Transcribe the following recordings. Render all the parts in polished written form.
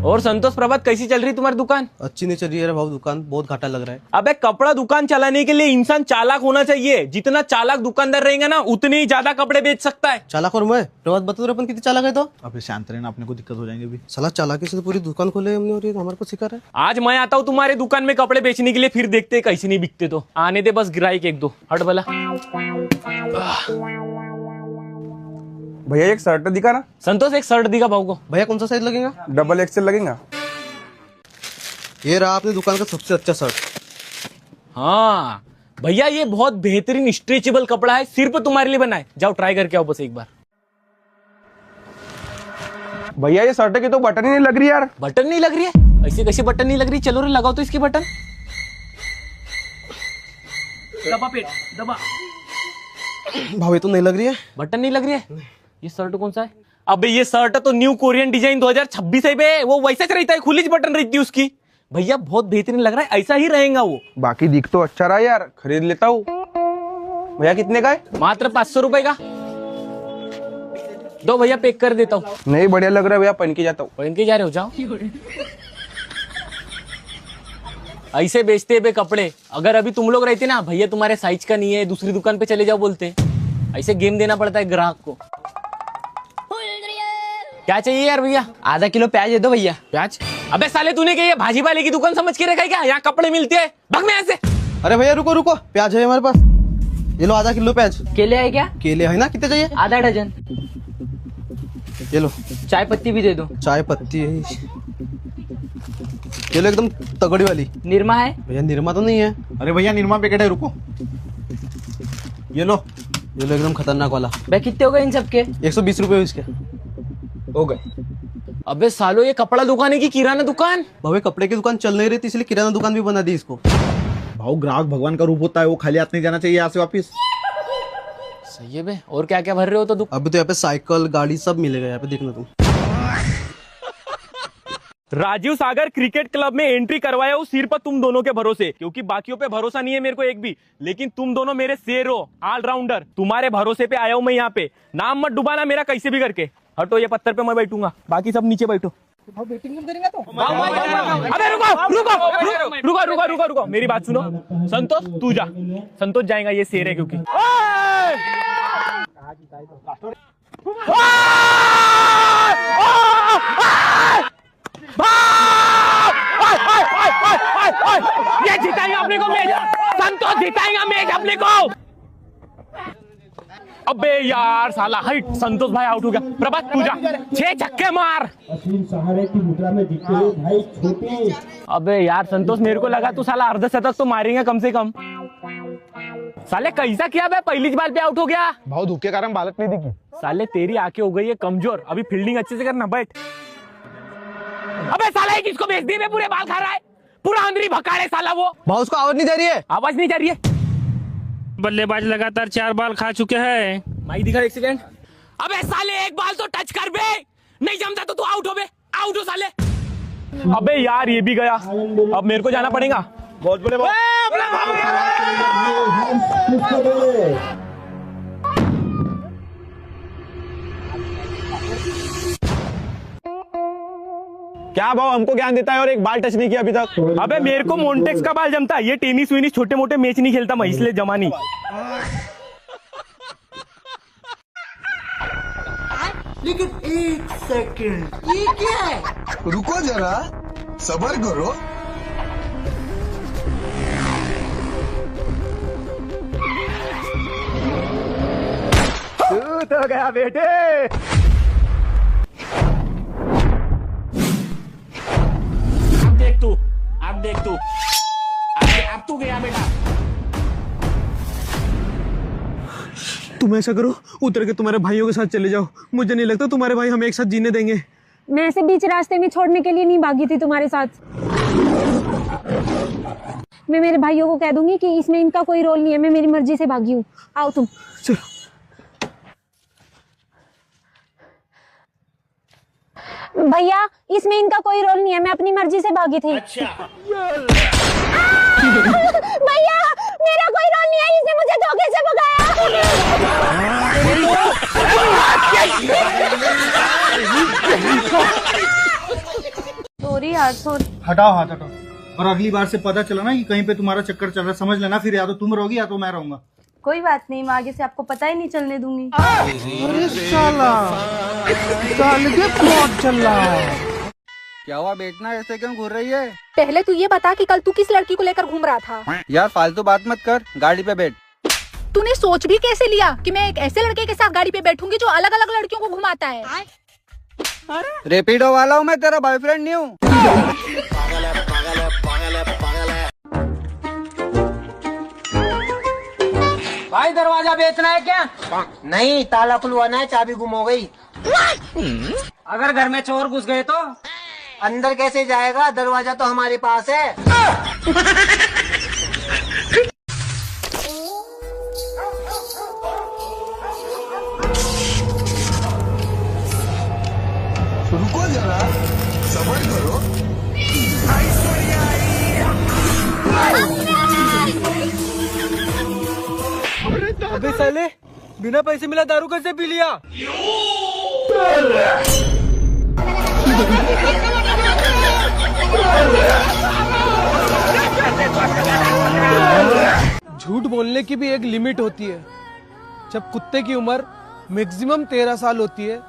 और संतोष प्रभात कैसी चल रही तुम्हारी दुकान? अच्छी नहीं चल रही है भाव, दुकान बहुत घाटा लग रहा है। अबे कपड़ा दुकान चलाने के लिए इंसान चालाक होना चाहिए। जितना चालाक दुकानदार रहेगा ना उतने ही ज्यादा कपड़े बेच सकता है। चालाक और मैं प्रभात बता दो अपन कितनी चालाक है तो। अबे शांत रहना, अपने को दिक्कत हो जाएंगे अभी। साला चालाकी से तो पूरी दुकान खोले हमने और ये हमारे को सिखा रहा है। आज मैं आता हूँ तुम्हारे दुकान में कपड़े बेचने के लिए, फिर देखते कैसे नहीं बिकते। तो आने दे बस गिराई के एक दो। हट भला भैया एक शर्ट दिखा ना। संतोष एक शर्ट दिखा भाव को। भैया कौन सा साइज लगेगा? डबल एक्सएल लगेगा। ये रहा आपने दुकान का सबसे अच्छा शर्ट। हाँ भैया ये बहुत बेहतरीन स्ट्रेचेबल कपड़ा है, सिर्फ तुम्हारे लिए बना है। जाओ ट्राई करके आओ बस एक बार। भैया ये शर्ट की तो बटन ही नहीं लग रही यार। बटन नहीं लग रही है? ऐसे कैसे बटन नहीं लग रही? चलो रे लगाओ तो इसकी बटन। दबा पेट दबा। भाव ये तो नहीं लग रही है। बटन नहीं लग रही है? ये शर्ट कौन सा है? अबे ये शर्ट तो न्यू कोरियन डिजाइन 2026 है बे। वो वैसा रहता है, खुली बटन रहती है उसकी। भैया बहुत बेहतरीन लग रहा है, ऐसा ही रहेगा वो। बाकी दिख तो अच्छा रहा यार, खरीद लेता हूँ। भैया कितने का है? मात्र 500 रुपए का। दो भैया पैक कर देता हूँ। नहीं बढ़िया लग रहा है भैया, पहन के जाता हूँ। पहन के जा रहे हो? जाओ। ऐसे बेचते हैं बे कपड़े। अगर अभी तुम लोग रहते ना, भैया तुम्हारे साइज का नहीं है, दूसरी दुकान पे चले जाओ बोलते। ऐसे गेम देना पड़ता है ग्राहक को। क्या चाहिए यार भैया? आधा किलो प्याज दे दो भैया। प्याज? अबे साले तूने क्या ये भाजी वाले की दुकान समझ के रखा है क्या? यहाँ कपड़े मिलते हैं, भाग में यहाँ से। अरे भैया रुको रुको, प्याज है हमारे पास। ये लो आधा किलो प्याज। केले है क्या? केले है ना, कितने चाहिए? आधा डजन। ये लो। चाय पत्ती भी दे दो। चाय पत्ती है। ये लो एकदम तगड़ी वाली। निरमा है? भैया निरमा तो नहीं है। अरे भैया निरमा पैकेट है, रुको। ये लो। ये लो एकदम खतरनाक वाला। भाई कितने हो गए इन सब के? 120 रुपए इसके हो गए। अबे सालो ये कपड़ा दुकान है कि किराना दुकान? भावे कपड़े की दुकान चल नहीं रही थी, इसलिए किराना दुकान भी बना दी इसको। भाव ग्राहक भगवान का रूप होता है, वो खाली हाथ नहीं जाना चाहिए यहाँ से वापिस। सही है बे। और क्या क्या भर रहे हो? तो अभी तो यहाँ पे साइकिल गाड़ी सब मिलेगा यहाँ पे, देखना तुम। राजीव सागर क्रिकेट क्लब में एंट्री करवाया हूँ सिर्फ तुम दोनों के भरोसे, क्योंकि बाकियों पे भरोसा नहीं है मेरे को एक भी। लेकिन तुम दोनों मेरे शेर हो, ऑलराउंडर। तुम्हारे भरोसे पे आया हूँ मैं यहाँ पे। नाम मत डुबाना मेरा कैसे भी करके। हटो, ये पत्थर पे मैं बैठूंगा, बाकी सब नीचे बैठो। अबे रुको, मेरी बात सुनो। संतोष तू जा। संतोष जाएगा, ये शेर है क्योंकि। ये जिताएगा अपने को मैच। संतोष जिताएगा मैच अपने को। अबे यार साला हाइट। संतोष भाई आउट हो गया। प्रभात तू जा, 6 छक्के मार। सहारे की मुद्रा में दिखते हुए भाई छोटे। अबे यार संतोष, मेरे को लगा तू साला अर्धशतक तो मारेंगे कम से कम। साले कैसा किया बे? पहली बार पे आउट हो गया। भाव धूप के कारण बालक नहीं दिखी। साले तेरी आंखें हो गई है कमजोर, अभी फील्डिंग अच्छे से करना, बैठ। अबे साला ये किसको भेज दिए? पूरे बाल खा रहा है, पूरा अंदरी भकाड़े साला वो। भाव उसको आवाज नहीं जा रही है। आवाज नहीं जा रही है? बल्लेबाज लगातार 4 बाल खा चुके हैं। माइक दिखा एक सेकंड। अबे साले एक बाल तो टच कर बे, नहीं जमता तो तू आउट हो बे, आउट हो साले। अबे यार ये भी गया, अब मेरे को जाना पड़ेगा। बहुत बड़े क्या भाव हमको ज्ञान देता है और एक बाल टच नहीं किया अभी तक। अबे मेरे को मोन्टेक्स का बाल जमता है, ये टेनिस वेनिस छोटे मोटे मैच नहीं खेलता मैं, इसलिए जमा नहीं। लेकिन एक सेकंड, ये क्या है? रुको जरा, सबर करो। तू तो गया बेटे। अब देख तू, अब तू गया बेटा। तुम ऐसा करो, उतर के तुम्हारे भाइयों के साथ चले जाओ। मुझे नहीं लगता तुम्हारे भाई हमें एक साथ जीने देंगे। मैं ऐसे बीच रास्ते में छोड़ने के लिए नहीं भागी थी तुम्हारे साथ। मैं मेरे भाइयों को कह दूंगी कि इसमें इनका कोई रोल नहीं है, मैं मेरी मर्जी से भागी हूँ। आओ तुम। चलो। भैया इसमें इनका कोई रोल नहीं है, मैं अपनी मर्जी से भागी थी। अच्छा। भैया मेरा कोई रोल नहीं है, इसने मुझे धोखे से भगाया। यार सॉरी। हटाओ हाथ हटाओ। और अगली बार से पता चला ना कि कहीं पे तुम्हारा चक्कर चल रहा है, समझ लेना, फिर या तो तुम रहोगी या तो मैं रहूंगा। कोई बात नहीं, मैं आगे से आपको पता ही नहीं चलने दूंगी। अरे साला साले के प्लॉट चल रहा है। क्या हुआ बेटना, ऐसे क्यों घूर रही है? पहले तू ये बता कि कल तू किस लड़की को लेकर घूम रहा था? यार फालतू बात मत कर, गाड़ी पे बैठ। तूने सोच भी कैसे लिया कि मैं एक ऐसे लड़के के साथ गाड़ी पे बैठूंगी जो अलग अलग लड़कियों को घुमाता है? रेपिडो वाला हूँ मैं, तेरा बॉयफ्रेंड नहीं हूँ। भाई दरवाजा बेचना है क्या? नहीं, ताला खुलवाना है, चाबी गुम हो गई। अगर घर में चोर घुस गए तो? अंदर कैसे जाएगा, दरवाजा तो हमारे पास है। रुको जरा, सबर करो। अबे साले, बिना पैसे मिला दारू कैसे पी लिया? झूठ बोलने की भी एक लिमिट होती है। जब कुत्ते की उम्र मैक्सिमम 13 साल होती है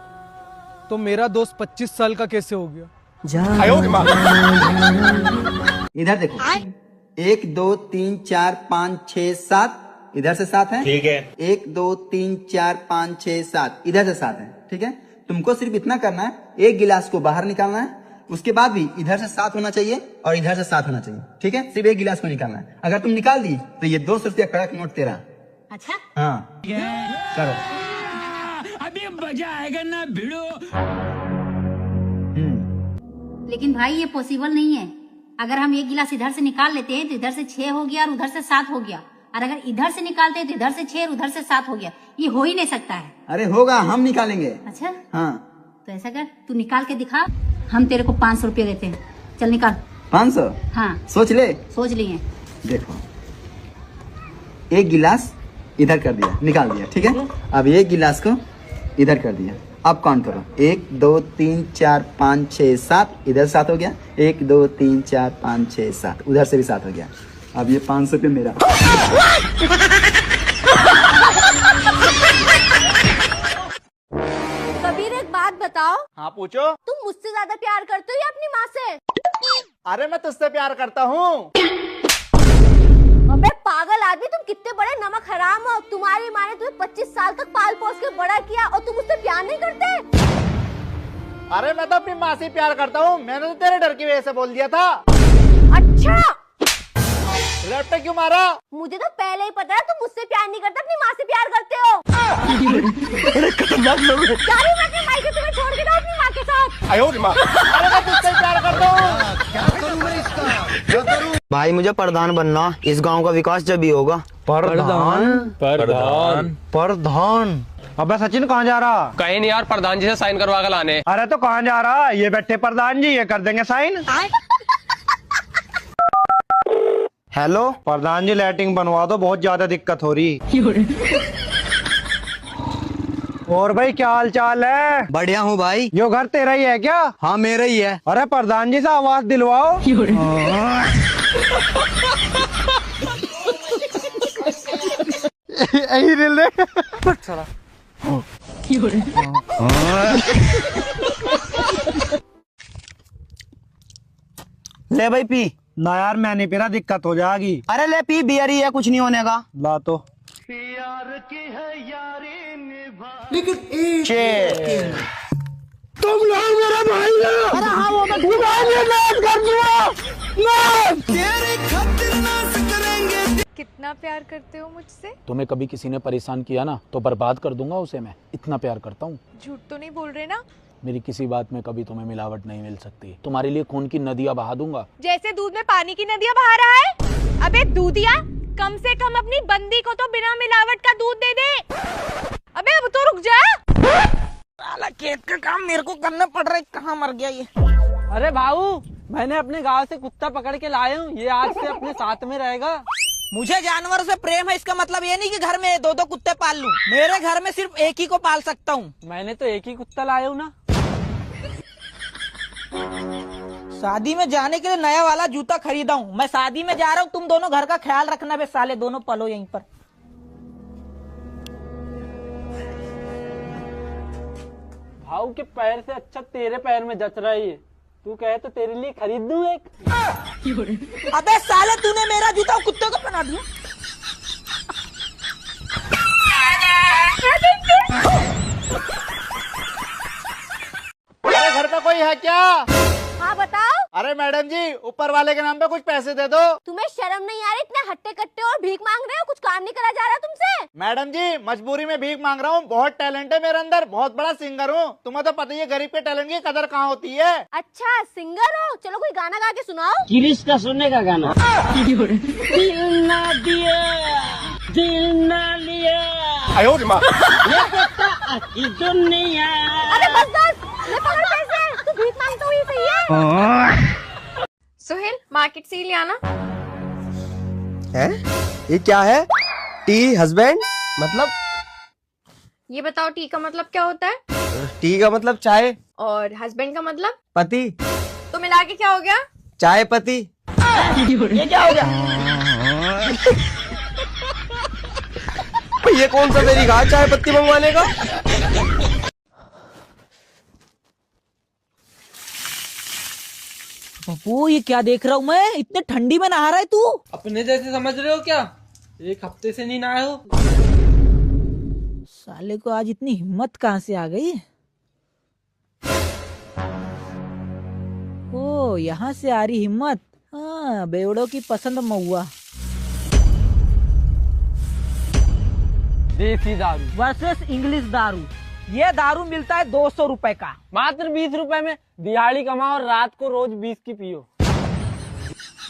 तो मेरा दोस्त 25 साल का कैसे हो गया? इधर देखो, 1 2 3 4 5 6 7, इधर से 7 है। ठीक है। 1 2 3 4 5 6 7, इधर से 7 है। ठीक है, तुमको सिर्फ इतना करना है, एक गिलास को बाहर निकालना है, उसके बाद भी इधर से 7 होना चाहिए और इधर से 7 होना चाहिए। ठीक है, सिर्फ एक गिलास को निकालना है। अगर तुम निकाल दी तो ये 200 रुपया कड़क नोट तेरा। अच्छा हाँ करो। अभी मजा आएगा ना भिड़ो। लेकिन भाई ये पॉसिबल नहीं है। अगर हम एक गिलास इधर से निकाल लेते हैं तो इधर से 6 हो गया और उधर से 7 हो गया, और अगर इधर से निकालते हैं तो इधर से 6 और उधर से 7 हो गया। ये हो ही नहीं सकता है। अरे होगा, हम निकालेंगे। अच्छा हाँ तो ऐसा कर, तू निकाल के दिखा, हम तेरे को 500 रुपये देते हैं। चल निकाल। 500। हाँ सोच ले। सोच लिए। देखो, एक गिलास इधर कर दिया, निकाल दिया। ठीक है, अब एक गिलास को इधर कर दिया। अब काउंट करो, 1 2 3 4 5 6 7, इधर 7 हो गया। 1 2 3 4 5 6 7, उधर से भी 7 हो गया। अब ये 500 रुपये मेरा। कबीर एक बात बताओ। हाँ पूछो। तुम मुझसे ज्यादा प्यार करते हो या अपनी माँ से? अरे मैं तुझसे प्यार करता हूँ। अबे पागल आदमी, तुम कितने बड़े नमक हराम हो। तुम्हारी माँ ने तुम्हें 25 साल तक पाल पोस के बड़ा किया और तुम मुझसे प्यार नहीं करते? अरे मैं तो अपनी माँ से प्यार करता हूँ, मैंने तो तेरे डर की वजह से बोल दिया था। अच्छा, लेफ्ट क्यों मारा? मुझे तो पहले ही पता है तुम मुझसे प्यार नहीं करते, अपनी माँ से प्यार करते हो। अरे खतरनाक लोग हैं। क्या भी मैं अपनी माँ के तुम्हें छोड़ के जाऊँ अपनी माँ के साथ? अरे मैं तुझसे प्यार करता हूँ। भाई मुझे प्रधान बनना, इस गांव का विकास जब भी होगा। प्रधान। अबे सचिन कहाँ जा रहा? कहीं नहीं यार, प्रधान जी से साइन करवा कर लाने। अरे तो कहाँ जा रहा? ये बैठे प्रधान जी, ये कर देंगे साइन। हेलो प्रधान जी, लैट्रिन बनवा दो, बहुत ज्यादा दिक्कत हो रही। और भाई क्या हाल चाल है? बढ़िया हूँ भाई। यो घर तेरा ही है क्या? हाँ मेरा ही है। अरे प्रधान जी से आवाज दिलवाओ। यही दिल दे। ले भाई पी। ना यार मैं नहीं पीना, दिक्कत हो जाएगी। अरे ले पी, बियर ही है, कुछ नहीं होने का। ला तो। लेकिन एक तुम लोग मेरा भाई हो। अरे हाँ वो मैं कर कितना प्यार करते हो मुझसे? तुम्हें कभी किसी ने परेशान किया ना तो बर्बाद कर दूंगा उसे। मैं इतना प्यार करता हूँ। झूठ तो नहीं बोल रहे ना? मेरी किसी बात में कभी तुम्हें मिलावट नहीं मिल सकती। तुम्हारे लिए खून की नदियाँ बहा दूंगा। जैसे दूध में पानी की नदियाँ बहा रहा है। अबे दूधिया, कम से कम अपनी बंदी को तो बिना मिलावट का दूध दे दे। अबे अब तो रुक जा। साला खेत का काम मेरे को करना पड़ रहा है, कहाँ मर गया ये? अरे भाऊ, मैंने अपने गांव से कुत्ता पकड़ के लाया हूँ, ये आज से अपने साथ में रहेगा। मुझे जानवरों से प्रेम है, इसका मतलब ये नहीं कि घर में 2-2 कुत्ते पाल लूं। मेरे घर में सिर्फ एक ही को पाल सकता हूँ। मैंने तो एक ही कुत्ता लाया हूँ ना। शादी में जाने के लिए नया वाला जूता खरीदा हूँ। मैं शादी में जा रहा हूँ, तुम दोनों घर का ख्याल रखना बे साले, दोनों पलो यहीं पर। भाव के पैर से अच्छा तेरे पैर में जच रहा है। तू कहे तो तेरे लिए खरीद दूं एक। अबे साले तूने मेरा जूता कुत्ते को पहना दिया। अरे घर पे कोई है क्या? हाँ बताओ। अरे मैडम जी, ऊपर वाले के नाम पे कुछ पैसे दे दो। तुम्हें शर्म नहीं आ रही? इतने हट्टे कट्टे और भीख मांग रहे हो, कुछ काम नहीं करा जा रहा तुमसे। मैडम जी, मजबूरी में भीख मांग रहा हूँ। बहुत टैलेंट है मेरे अंदर, बहुत बड़ा सिंगर हूँ। तुम्हें तो पता ही है गरीब के टैलेंट की कदर कहाँ होती है। अच्छा सिंगर हो, चलो कोई गाना गा के सुनाओ। गिरीश का सुनने का गाना। दिल ना दिया, दिल ना लिया, ये बेटा की दुनिया। अरे बस ले पकड़ पैसे, तू भीख मांगता हुई सही है। सुहेल, मार्केट से ही ले आना। है? ये क्या है? टी हस्बैंड मतलब? ये बताओ टी का मतलब क्या होता है? टी का मतलब चाय। और हस्बैंड का मतलब? पति। तो मिला के क्या हो गया? चाय पति। ये क्या हो गया? ये कौन सा तरीका है चाय पत्ती मंगवाने का? पप्पू ये क्या देख रहा हूँ मैं? इतने ठंडी में नहा रहा है तू? अपने जैसे समझ रहे हो क्या? एक हफ्ते से नहीं नहाए हो। साले को आज इतनी हिम्मत कहाँ से आ गई? ओ यहाँ से आ रही हिम्मत। हाँ, बेवड़ों की पसंद महुआ। देसी दारू वर्सेस इंग्लिश दारू। ये दारू मिलता है 200 रुपए का। मात्र 20 रुपए में दिहाड़ी कमाओ और रात को रोज 20 की पियो।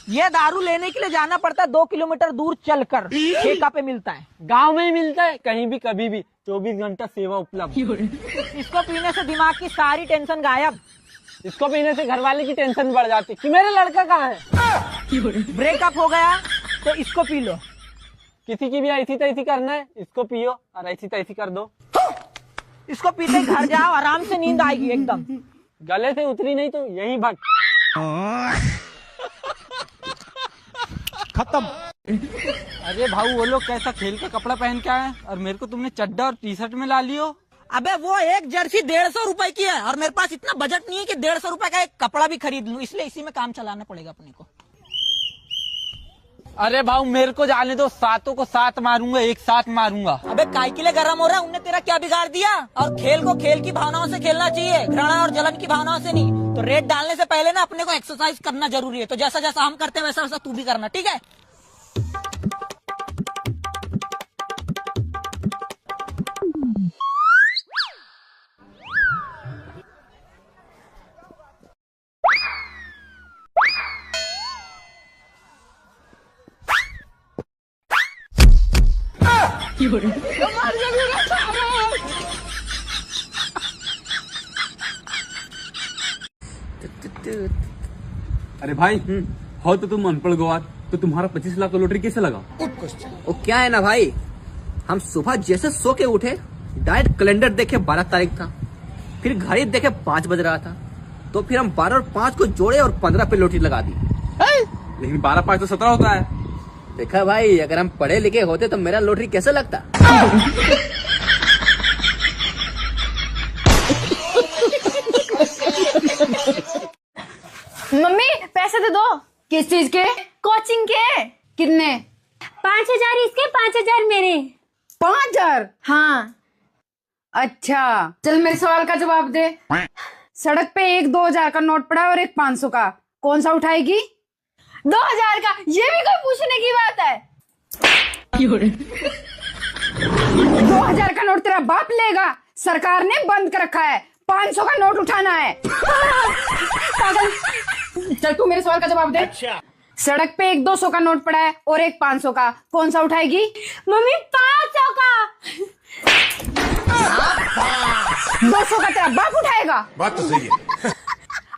ये दारू लेने के लिए जाना पड़ता है 2 किलोमीटर दूर चलकर। ठेका पे मिलता है। गांव में ही मिलता है, कहीं भी कभी भी 24 घंटा सेवा उपलब्ध। इसको पीने से दिमाग की सारी टेंशन गायब। इसको पीने से घर वाले की टेंशन बढ़ जाती कि मेरा लड़का कहाँ है। ब्रेकअप हो गया तो इसको पी लो। किसी की भी ऐसी तैसी करना है, इसको पियो और ऐसी तैसी कर दो। इसको पीते घर जाओ, आराम से नींद आएगी एकदम। गले से उतरी नहीं तो यहीं भग। खत्म। अरे भाऊ, वो लोग कैसा खेल का कपड़ा पहन के आए और मेरे को तुमने चड्डा और टी शर्ट में ला लियो। अबे वो एक जर्सी 150 रुपए की है और मेरे पास इतना बजट नहीं है कि 150 रुपए का एक कपड़ा भी खरीद लूं, इसलिए इसी में काम चलाना पड़ेगा अपने को। अरे भाऊ मेरे को जाने दो, सातों को साथ मारूंगा, एक साथ मारूंगा। अबे काय के लिए गरम हो रहा है? उनने तेरा क्या बिगाड़ दिया? और खेल को खेल की भावनाओं से खेलना चाहिए, घृणा और जलन की भावनाओं से नहीं। तो रेड डालने से पहले ना अपने को एक्सरसाइज करना जरूरी है। तो जैसा जैसा हम करते हैं वैसा वैसा तू भी करना, ठीक है? अरे भाई, हो तो तुम अनपढ़ गवार, तो तुम्हारा 25 लाख का लॉटरी कैसे लगा? वो क्या है ना भाई, हम सुबह जैसे सो के उठे, डायरेक्ट कैलेंडर देखे 12 तारीख था, फिर घड़ी देखे 5 बज रहा था, तो फिर हम 12 और 5 को जोड़े और 15 पे लॉटरी लगा दी। लेकिन 12 5 तो 17 होता है। देखा भाई, अगर हम पढ़े लिखे होते तो मेरा लॉटरी कैसे लगता। मम्मी पैसे दे दो। किस चीज के? कोचिंग के। कितने? 5,000 इसके, 5,000 मेरे। 5,000? हाँ। अच्छा चल मेरे सवाल का जवाब दे। सड़क पे एक 2,000 का नोट पड़ा है और एक 500 का, कौन सा उठाएगी? 2,000 का। ये भी कोई पूछने की बात है? 2,000 का नोट तेरा बाप लेगा, सरकार ने बंद कर रखा है। 500 का नोट उठाना है। पागल। चल तू मेरे सवाल का जवाब दे। अच्छा। सड़क पे एक 200 का नोट पड़ा है और एक 500 का, कौन सा उठाएगी? मम्मी 500 का। 200 का तेरा बाप उठाएगा? बात तो सही है।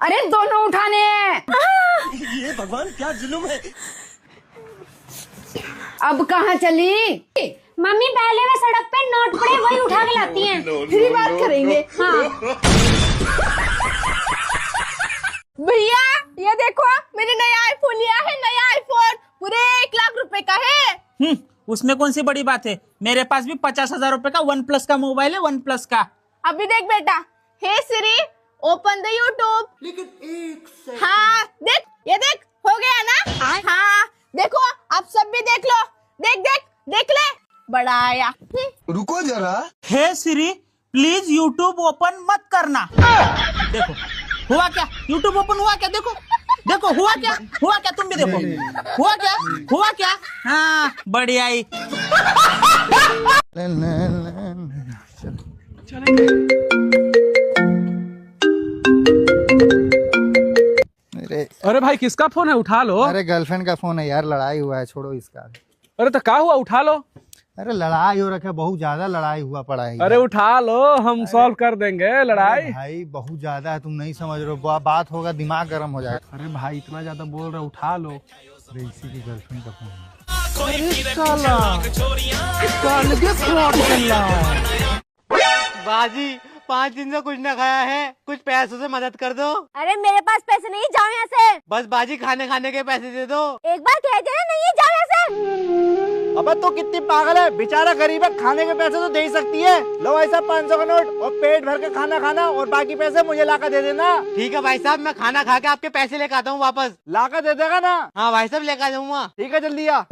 अरे दोनों उठाने हैं। ये भगवान क्या जुल्म है। अब कहाँ चली? मम्मी पहले वे सड़क पे नोट पड़े वही उठा के लाती हैं। फिर ही बात करेंगे। हाँ। भैया ये उसमें कौन सी बड़ी बात है। मेरे पास भी 50,000 रुपए का OnePlus का मोबाइल है, OnePlus का। अभी देख बेटा, हे सिरी ओपन द यूट्यूब। लेकिन एक सेकंड। हाँ देख, ये देख हो गया ना। हाँ देखो, आप सब भी देख लो, देख देख देख ले, बड़ा आया। रुको जरा। हे सिरी प्लीज यूट्यूब ओपन मत करना। देखो हुआ क्या, यूट्यूब ओपन हुआ क्या, देखो देखो हुआ क्या, हुआ क्या, तुम भी देखो हुआ क्या, हुआ क्या। हाँ बढ़िया ही। अरे भाई किसका फोन है, उठा लो। अरे गर्लफ्रेंड का फोन है यार, लड़ाई हुआ है, छोड़ो इसका। अरे तो क्या हुआ, उठा लो। अरे लड़ाई हो रखा है, बहुत ज्यादा लड़ाई हुआ पड़ा है। अरे उठा लो, हम सॉल्व कर देंगे लड़ाई। भाई बहुत ज्यादा है, तुम नहीं समझ रहे हो, बात होगा दिमाग गर्म हो जाएगा। अरे भाई इतना ज्यादा बोल रहे, उठा लो। अरे इसी की गर्लफ्रेंड का फोन है। बाजी 5 दिन से कुछ न खाया है, कुछ पैसों से मदद कर दो। अरे मेरे पास पैसे नहीं, जाओ यहाँ से। बस बाजी खाने के पैसे दे दो। एक बार कह देना नहीं है, जाओ यहाँ से। अबे तो कितनी पागल है, बेचारा गरीब है, खाने के पैसे तो दे ही सकती है। लो भाई साहब 500 का नोट, और पेट भर के खाना खाना, और बाकी पैसे मुझे लाकर दे देना। ठीक है भाई साहब, मैं खाना खा के आपके पैसे लेकर आता हूँ वापस। लाकर दे देगा ना? हाँ भाई साहब लेकर जाऊंगा। ठीक है जल्दी आ।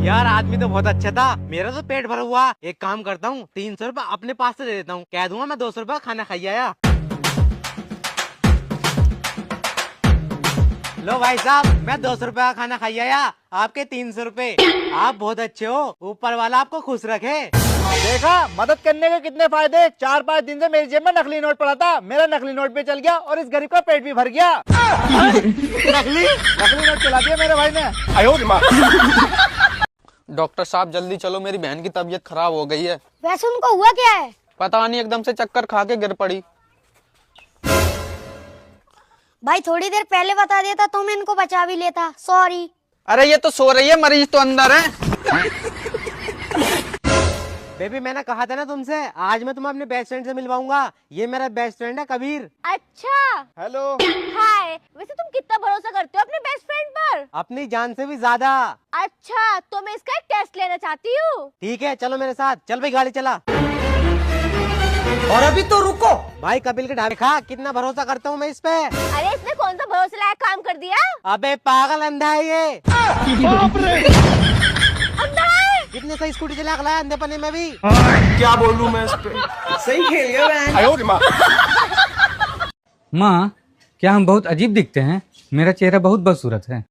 यार आदमी तो बहुत अच्छा था, मेरा तो पेट भरा हुआ। एक काम करता हूँ, 300 रुपए अपने पास से दे देता हूँ, कह दूंगा मैं 200 रुपए खाना खाई आया। लो भाई साहब, मैं 200 रुपए का खाना खाई आया, आपके 300 रुपए। आप बहुत अच्छे हो, ऊपर वाला आपको खुश रखे। देखा मदद करने के कितने फायदे। 4-5 दिन से मेरी जेब में नकली नोट पड़ा था, मेरा नकली नोट पे चल गया और इस गरीब का पेट भी भर गया। नकली नोट चला दिया मेरे भाई ने। डॉक्टर साहब जल्दी चलो, मेरी बहन की तबीयत खराब हो गई है। वैसे उनको हुआ क्या है? पता नहीं, एकदम से चक्कर खा के गिर पड़ी। भाई थोड़ी देर पहले बता देता तो मैं इनको बचा भी लेता, सॉरी। अरे ये तो सो रही है, मरीज तो अंदर है। बेबी मैंने कहा था ना तुमसे, आज मैं तुम्हें अपने बेस्ट फ्रेंड से मिलवाऊंगा। ये मेरा बेस्ट फ्रेंड है कबीर। अच्छा हेलो हाय। वैसे तुम कितना भरोसा करते हो अपने बेस्ट फ्रेंड पर? अपनी जान से भी ज्यादा। अच्छा तो मैं इसका एक टेस्ट लेना चाहती हूँ। ठीक है चलो मेरे साथ, चल भाई गाड़ी चला। और अभी तो रुको भाई, कपिल के ढाबे खा, कितना भरोसा करता हूँ मैं इस पे। अरे इसने कौन सा भरोसे लायक काम कर दिया? अबे पागल अंधा है ये। अंधा है? कितने सही स्कूटी चला लाया अंधेपने में भी। क्या बोलूं मैं इस पे। सही खेल गया माँ, क्या हम बहुत अजीब दिखते हैं? मेरा चेहरा बहुत बदसूरत है।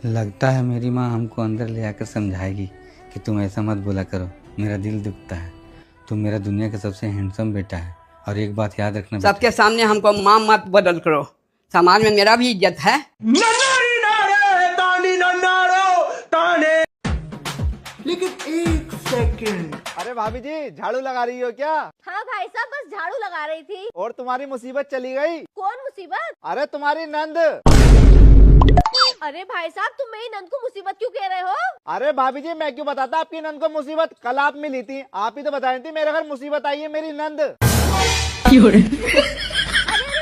लगता है मेरी माँ हमको अंदर ले आकर समझाएगी कि तुम ऐसा मत बोला करो, मेरा दिल दुखता है। तुम मेरा दुनिया का सबसे हैंडसम बेटा है, और एक बात याद रखना, सबके सामने हमको माँ मत बदल करो, समाज में मेरा भी इज्जत है। लेकिन एक सेकंड। अरे भाभी जी झाड़ू लगा रही हो क्या? हाँ भाई साहब, बस झाड़ू लगा रही थी। और तुम्हारी मुसीबत चली गई। कौन मुसीबत? अरे तुम्हारी नंद। अरे भाई साहब, तुम मेरी नंद को मुसीबत क्यों कह रहे हो? अरे भाभी जी मैं क्यों बताता आपकी नंद को मुसीबत, कल आप मिली थी, आप ही तो बता रही थी मेरे घर मुसीबत आई है मेरी नंद। अरे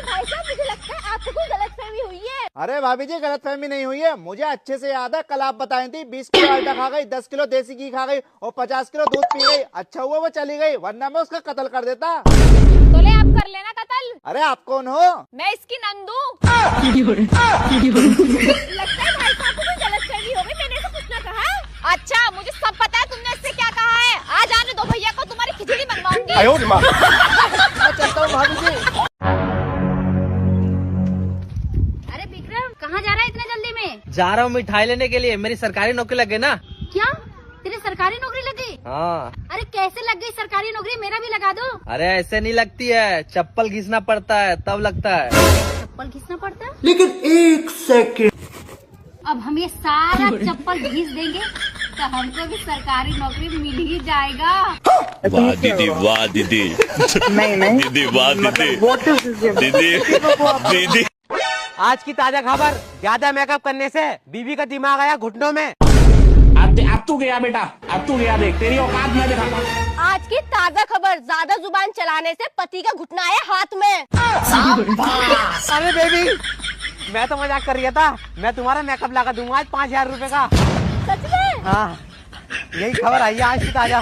भाई साहब, मुझे लगता है आपको कोई गलतफहमी हुई है। अरे भाभी जी गलतफहमी नहीं हुई है, मुझे अच्छे से याद है, कल आप बताई थी 20 किलो आटा खा गई, 10 किलो देसी घी खा गई और 50 किलो दूध पी गई। अच्छा हुआ वो चली गई, वरना मैं उसका कत्ल कर देता। तो ले आप कर लेना कत्ल। अरे आप कौन हो? मैं इसकी नंदू। लगता है भाई साहब को कोई गलतफहमी हो गई, मैंने ऐसा कुछ ना कहा। अच्छा मुझे सब पता है तुमने इससे क्या कहा है। आज आने दो भैया को, तुम्हारी खिचड़ी बनवाऊंगी। मैं चलता हूँ भाभी जी। अरे विक्रम, कहाँ जा रहा है इतने जल्दी में? जा रहा हूँ मिठाई लेने के लिए, मेरी सरकारी नौकरी लगे ना। क्या तेरी सरकारी नौकरी लगी? हाँ। अरे कैसे लग गई सरकारी नौकरी, मेरा भी लगा दो। अरे ऐसे नहीं लगती है, चप्पल घिसना पड़ता है तब लगता है। चप्पल घिसना पड़ता है? लेकिन एक सेकंड। अब हम ये सारा चप्पल घिस देंगे तो हमको भी सरकारी नौकरी मिल ही जाएगा। वाह दीदी, वाह दीदी। नहीं दीदी, वाह दीदी, दीदी। आज की ताजा खबर, ज्यादा मेकअप करने से बीवी का दिमाग आया घुटनों में। अब तू गया बेटा, अब तू गया, देख तेरी औकात मैं दिखाता। आज की ताजा खबर, ज्यादा जुबान चलाने से पति का घुटना आया हाथ में। अरे बेबी मैं तो मजाक कर रहा था, मैं तुम्हारा मेकअप लगा दूंगा आज 5000 रुपए का। सच में? हाँ, यही खबर आई है आज की ताजा।